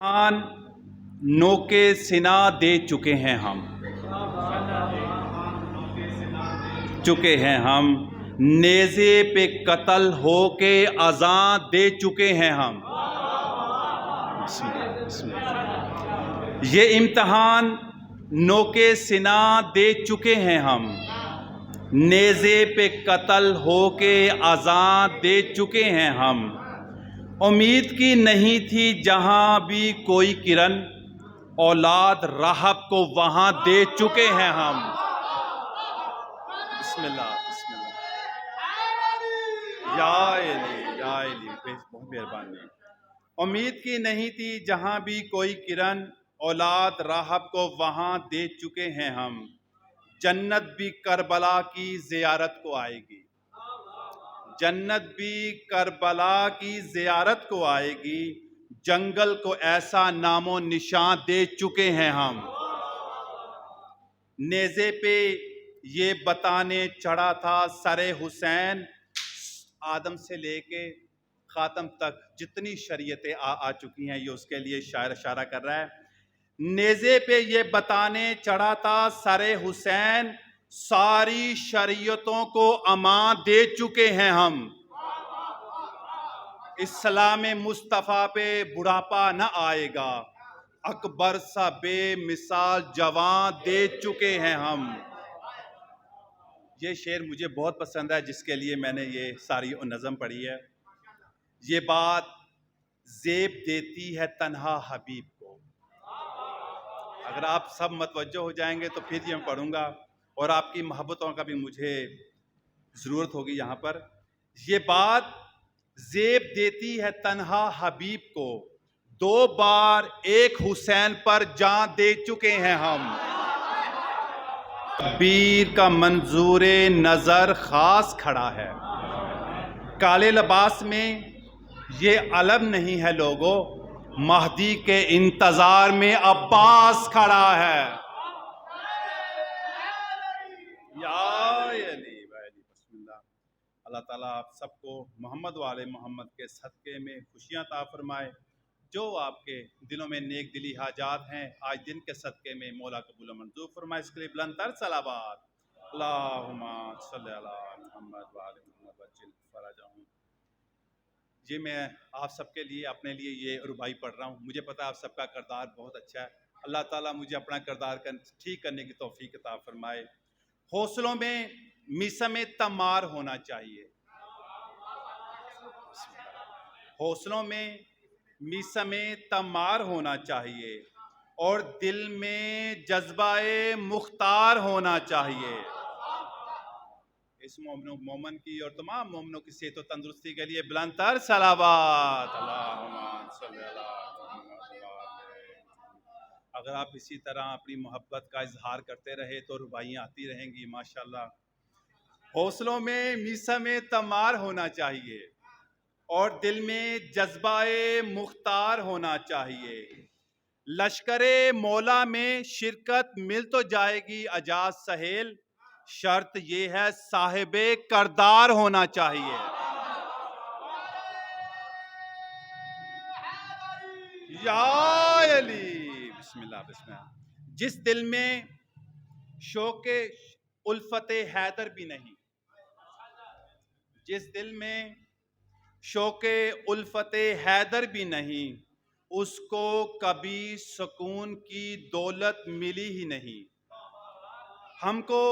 آن نوکے سنا دے چکے ہیں ہم نیزے پہ قتل ہو کے اذاں دے چکے ہیں ہم۔ یہ امتحان نوکے سنا دے چکے ہیں ہم، نیزے پہ قتل ہو کے اذاں دے چکے ہیں ہم۔ امید کی نہیں تھی جہاں بھی کوئی کرن، اولاد راہب کو وہاں دے چکے ہیں ہم۔ بسم اللہ بسم اللہ یا علی بہت مہربانی۔ امید کی نہیں تھی جہاں بھی کوئی کرن، اولاد راہب کو وہاں دے چکے ہیں ہم۔ جنت بھی کربلا کی زیارت کو آئے گی، جنت بھی کربلا کی زیارت کو آئے گی، جنگل کو ایسا نام و نشان دے چکے ہیں ہم۔ نیزے پہ یہ بتانے چڑھا تھا سر حسین، آدم سے لے کے خاتم تک جتنی شریعتیں آ چکی ہیں، یہ اس کے لیے شاعر اشارہ کر رہا ہے۔ نیزے پہ یہ بتانے چڑھا تھا سر حسین، ساری شریعتوں کو امان دے چکے ہیں ہم۔ اسلام مصطفیٰ پہ بڑھاپا نہ آئے گا، اکبر سا بے مثال جوان دے چکے ہیں ہم۔ یہ شعر مجھے بہت پسند ہے، جس کے لیے میں نے یہ ساری نظم پڑھی ہے۔ یہ بات زیب دیتی ہے تنہا حبیب کو۔ اگر آپ سب متوجہ ہو جائیں گے تو پھر یہ میں پڑھوں گا، اور آپ کی محبتوں کا بھی مجھے ضرورت ہوگی یہاں پر۔ یہ بات زیب دیتی ہے تنہا حبیب کو، 2 بار ایک حسین پر جان دے چکے ہیں ہم۔ تکبیر کا منظور نظر خاص کھڑا ہے، کالے لباس میں یہ علم نہیں ہے لوگو، مہدی کے انتظار میں عباس کھڑا ہے۔ یا علی بسم اللہ۔ اللہ تعالیٰ آپ سب کو محمد و آل محمد کے صدقے میں خوشیاں عطا فرمائے۔ جو آپ کے دلوں میں نیک دلی حاجات ہیں، آج دن کے صدقے میں مولا قبول و منظور فرمائے۔ اس کے لیے بلند تر صلوات، اللہم صلی علی محمد و آل محمد وعجل فرجہم۔ یہ میں آپ سب کے لیے اپنے لیے یہ ربائی پڑھ رہا ہوں۔ مجھے پتا ہے آپ سب کا کردار بہت اچھا ہے، اللہ تعالیٰ مجھے اپنا کردار ٹھیک کرنے کی توفیق عطا فرمائے۔ حوصلوں میں میثم تمار ہونا چاہیے، حوصلوں میں میثم تمار ہونا چاہیے، اور دل میں جذبہ مختار ہونا چاہیے۔ اس مومن کی اور تمام مومنوں کی صحت و تندرستی کے لیے بلند تر صلوات، اللہم صلی علی محمد۔ اگر آپ اسی طرح اپنی محبت کا اظہار کرتے رہے تو رباعیاں آتی رہیں گی ماشاءاللہ۔ حوصلوں میں میثم تمار ہونا چاہیے، اور دل میں جذبہ مختار ہونا چاہیے۔ لشکر مولا میں شرکت مل تو جائے گی اجاز سہیل، شرط یہ ہے صاحب کردار ہونا چاہیے۔ یا علی بسم اللہ بسم اللہ۔ جس دل میں شوق الفت حیدر بھی نہیں، جس دل میں شوق الفت حیدر بھی نہیں، اس کو کبھی سکون کی دولت ملی ہی نہیں۔ ہم کو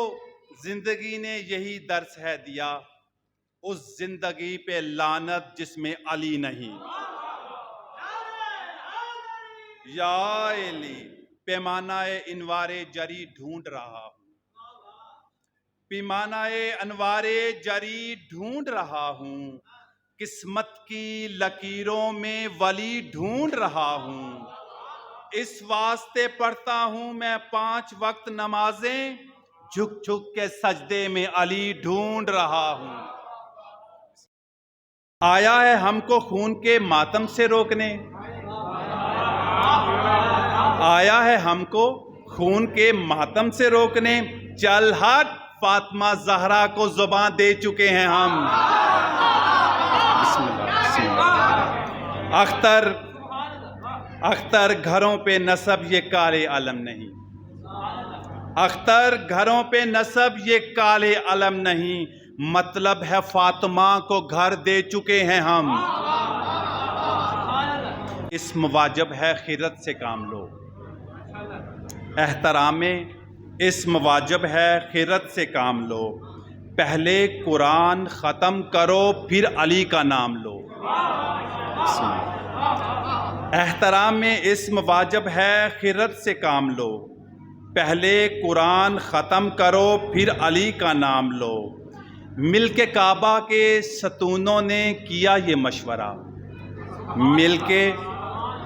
زندگی نے یہی درس ہے دیا، اس زندگی پہ لعنت جس میں علی نہیں۔ یا علی پیمانہ انوار جری ڈھونڈ رہا ہوں، پیمانہ انوار جری ڈھونڈ رہا ہوں، قسمت کی لکیروں میں ولی ڈھونڈ رہا ہوں۔ اس واسطے پڑھتا ہوں میں 5 وقت نمازیں، جھک جھک کے سجدے میں علی ڈھونڈ رہا ہوں۔ آیا ہے ہم کو خون کے ماتم سے روکنے، آیا ہے ہم کو خون کے ماتم سے روکنے، چل ہٹ فاطمہ زہرا کو زبان دے چکے ہیں ہم۔ بسم اللہ بسم اللہ۔ اختر گھروں پہ نسب یہ کالے علم نہیں، اختر گھروں پہ نسب یہ کالے علم نہیں، مطلب ہے فاطمہ کو گھر دے چکے ہیں ہم۔ اسم واجب ہے خیرت سے کام لو، احترام اسم واجب ہے خیرت سے کام لو، پہلے قرآن ختم کرو پھر علی کا نام لو۔ احترام اسم واجب ہے خیرت سے کام لو، پہلے قرآن ختم کرو پھر علی کا نام لو۔ مل کے کعبہ کے ستونوں نے کیا یہ مشورہ، مل کے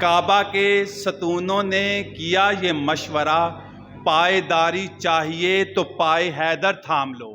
کعبہ کے ستونوں نے کیا یہ مشورہ، پائیداری چاہیے تو پائے حیدر تھام لو۔